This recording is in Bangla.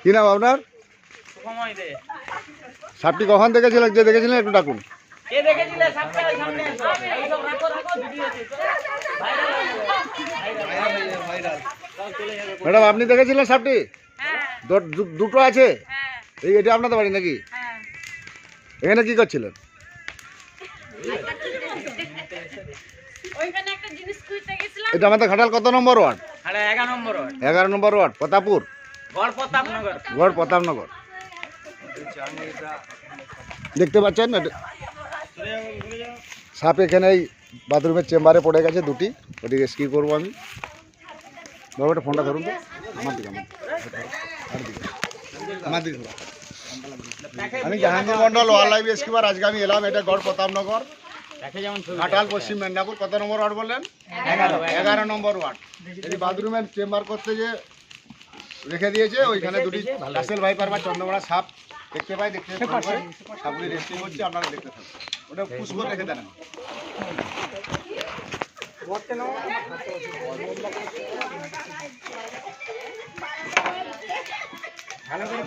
কি নাম আপনার? সাপটি কখন দেখেছিলেন? যে দেখেছিলেন একটু ডাকুন। ম্যাডাম আপনি দেখেছিলেন সাপটি? দুটো আছে? এটা আপনাদের বাড়ি নাকি? এখানে কি করছিলেন? এটা আমাদের ঘাটাল কত নম্বর ওয়ার্ড? 11 নম্বর ওয়ার্ড, প্রতাপপুর, গড় প্রতাপনগর। দেখতে পাচ্ছেন সাপ এখানে এই বাথরুমের চেম্বারে পড়ে গেছে দুটি। ওটি রেস্কিউ করবো আমি। বাবা একটা ফোনটা ধরুন তো। আমি Jahangir Mondal wild life rescuer. আজকে আমি এলাম এটা গড় প্রতাপনগর, ঘাটাল, পশ্চিম মেদিনীপুর। কত নম্বর ওয়ার্ড বললেন? 11 নম্বর ওয়ার্ড। এই বাথরুমের চেম্বার করতে যে রেখে দিয়েছে, ওইখানে দুটি রাসেল ভাইপার বা চন্দ্রমোড়া সাপ দেখতে পাই। দেখতে সাপগুলি রেস্কিউ করছে, আপনারা দেখতে থাকুন। ওটা পুশ করে রেখে দেন। ভালো করে